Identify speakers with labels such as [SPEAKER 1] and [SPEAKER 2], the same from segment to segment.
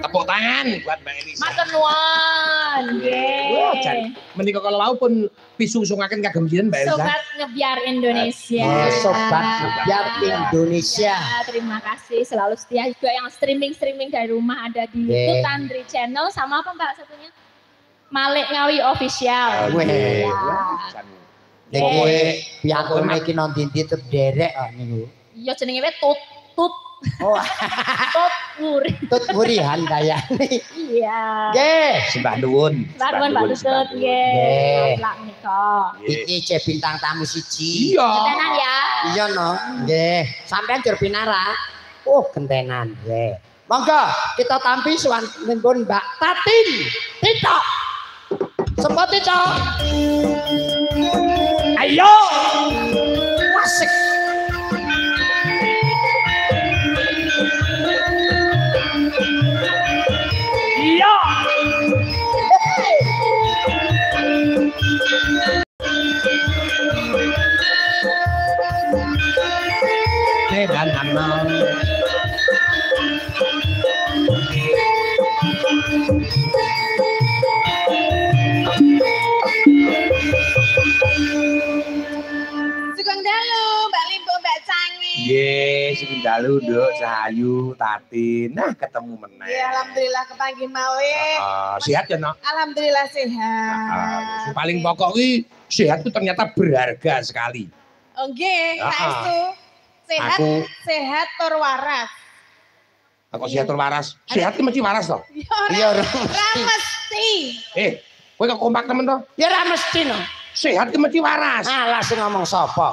[SPEAKER 1] Tepuk tangan buat Mbak Elisa.
[SPEAKER 2] Matur nuwun. Nggih.
[SPEAKER 1] Menika kala wau pun pisungaken kagem jenengan Mbak Elisa.
[SPEAKER 2] Sobat Ngebiar Indonesia.
[SPEAKER 3] Sobat Ngebiar Indonesia.
[SPEAKER 2] Ya, terima kasih selalu setia juga yang streaming dari rumah ada di YouTube Tandri Channel sama apa Mbak satunya? Malik Ngawi Official.
[SPEAKER 3] Weh. Kowe piantune iki nang ndi derek niku.
[SPEAKER 2] Iya jenenge wae Tut.
[SPEAKER 3] Oh.
[SPEAKER 2] Tut
[SPEAKER 3] Wurihan kayane.
[SPEAKER 2] Iya.
[SPEAKER 3] Nggih,
[SPEAKER 1] sembah nuwun.
[SPEAKER 2] Mbak Tut nggih. Lak menika.
[SPEAKER 3] Iki cek bintang tamu siji.
[SPEAKER 1] Iya.
[SPEAKER 2] Gentenan ya.
[SPEAKER 3] Iya no. Nggih, sampean jur pinara. Oh, gentenan nggih. Monggo kita tampi suwanipun Mbak Tatin. Titok. Sempat titok. Ayo. Wasik. Iya.
[SPEAKER 1] Dan amal.
[SPEAKER 4] Sugeng dalu, Mbak Limbo, Mbak Cangi.
[SPEAKER 1] Nggih, sugeng dalu Nduk, Sahayu, Tatin. Nah, ketemu meneh.
[SPEAKER 4] Ya, alhamdulillah kepanggih malih.
[SPEAKER 1] Sehat ya, Nok?
[SPEAKER 4] Alhamdulillah sehat.
[SPEAKER 1] Yang paling pokok kuwi sehat itu ternyata berharga sekali.
[SPEAKER 4] Oh nggih, saestu. Sehat, sehat tur waras.
[SPEAKER 1] Kok sehat tur waras? Sehat ki mesti waras to?
[SPEAKER 3] Iya,
[SPEAKER 4] ora mesti.
[SPEAKER 1] Kowe kok kompak temen to?
[SPEAKER 3] Ya ora mesti no.
[SPEAKER 1] Sehat ki mesti waras.
[SPEAKER 3] Alah sing ngomong sapa?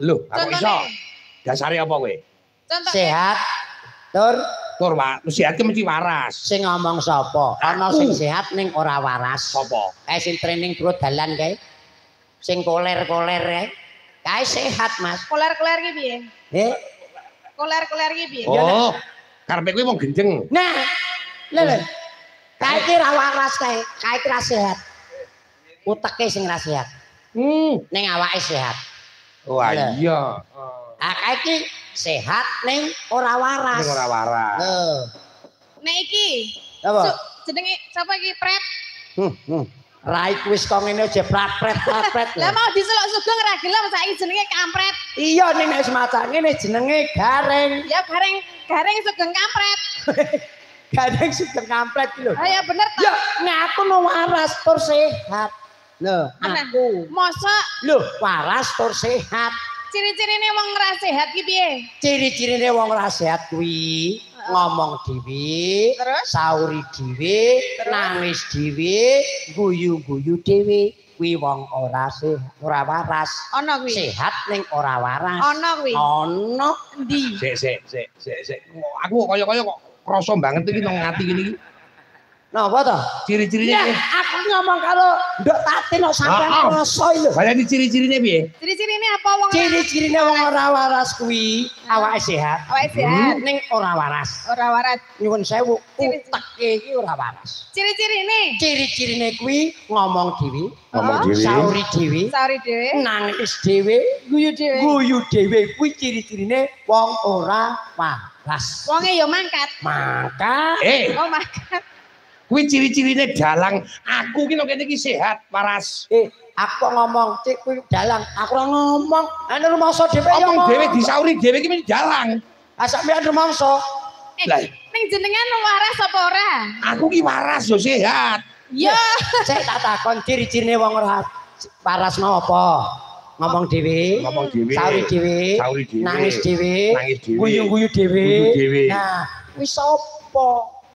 [SPEAKER 1] Lho, aku iso. Dasare apa kowe?
[SPEAKER 4] Contoh
[SPEAKER 3] Sehat tur
[SPEAKER 1] sehat ki mesti waras.
[SPEAKER 3] Sing ngomong sapa? Ana sing sehat ning ora waras.
[SPEAKER 1] Sapa?
[SPEAKER 3] Kae sing training bro dalan kae. Sing koler-koler kae. Kae sehat, Mas.
[SPEAKER 4] koler-koler ki piye? Koler-koler ki piye?
[SPEAKER 1] Oh, karepe kowe wong gendeng.
[SPEAKER 3] Nah, lho. Kae iki ra waras kae. Kae iki ra sehat. Uteke sing ra sehat. Ning awake sehat.
[SPEAKER 1] Wah, iya.
[SPEAKER 3] Ah kae iki sehat ning ora waras.
[SPEAKER 1] Ning ora waras.
[SPEAKER 4] Nek iki.
[SPEAKER 3] Apa?
[SPEAKER 4] Jenenge sapa iki? Pret.
[SPEAKER 3] Rai wis kok ngene aja prat-pret.
[SPEAKER 4] Lah mau diselok sugeng ra gelem saiki jenenge kampret.
[SPEAKER 3] Iya ning nek semacam ngene jenenge gareng.
[SPEAKER 4] Ya gareng sugeng kampret.
[SPEAKER 3] Gareng sugeng kampret iki lho.
[SPEAKER 4] Ah ya bener to.
[SPEAKER 3] Ya ngaku no waras tur sehat. Lho, aku.
[SPEAKER 4] Mosok
[SPEAKER 3] Lho, waras tur sehat.
[SPEAKER 4] ciri-cirine wong ora sehat ki piye?
[SPEAKER 3] Ciri-cirine wong ora sehat kuwi ngomong dhewe, sauri dhewe, nangis dhewe, guyu-guyu dhewe. Kuwi wong ora sehat, ora waras.
[SPEAKER 4] Ana kuwi.
[SPEAKER 3] Sehat ning ora waras.
[SPEAKER 4] Ana kuwi.
[SPEAKER 3] Ana endi?
[SPEAKER 1] Sik. Aku kaya kok krasa banget iki nang ati kene iki.
[SPEAKER 3] Napa to?
[SPEAKER 1] Ciri-cirine
[SPEAKER 3] Ya, aku ngomong karo Nduk Tatin kok sampean krasa lho.
[SPEAKER 1] Bayani ciri-cirine piye?
[SPEAKER 4] Ciri-cirine apa wong?
[SPEAKER 3] Ciri-cirine wong ora waras kuwi awake sehat.
[SPEAKER 4] Awake sehat
[SPEAKER 3] Ning ora waras.
[SPEAKER 4] Ora waras.
[SPEAKER 3] Nyuwun sewu, uteke iki ora waras.
[SPEAKER 4] Ciri-cirine?
[SPEAKER 3] Ciri-cirine kuwi ngomong dhewe, sauri
[SPEAKER 4] Sauri dhewe,
[SPEAKER 3] nangis dhewe,
[SPEAKER 4] guyu dhewe.
[SPEAKER 3] Guyu dhewe kuwi ciri-cirine wong ora waras.
[SPEAKER 4] Wonge ya mangkat.
[SPEAKER 3] Mangkat.
[SPEAKER 4] Oh mangkat.
[SPEAKER 1] Kuwi ciri-cirine dalang. Aku ki nang kene iki sehat, waras.
[SPEAKER 3] Aku ngomong, cik kuwi dalang. Aku ora ngomong. Ana rumangsa dhewe ya
[SPEAKER 1] ngomong dhewe disauri dhewe ki mesti dalang.
[SPEAKER 3] Ah sampean rumangsa.
[SPEAKER 1] Lah,
[SPEAKER 4] ning jenengan waras apa ora?
[SPEAKER 1] Aku ki waras yo sehat.
[SPEAKER 4] Ya,
[SPEAKER 3] Cek tak takon ciri-cirine wong ora waras napa? Ngomong dhewe, sauri dhewe, nangis dhewe, guyu-guyu dhewe. Nah, kuwi sapa?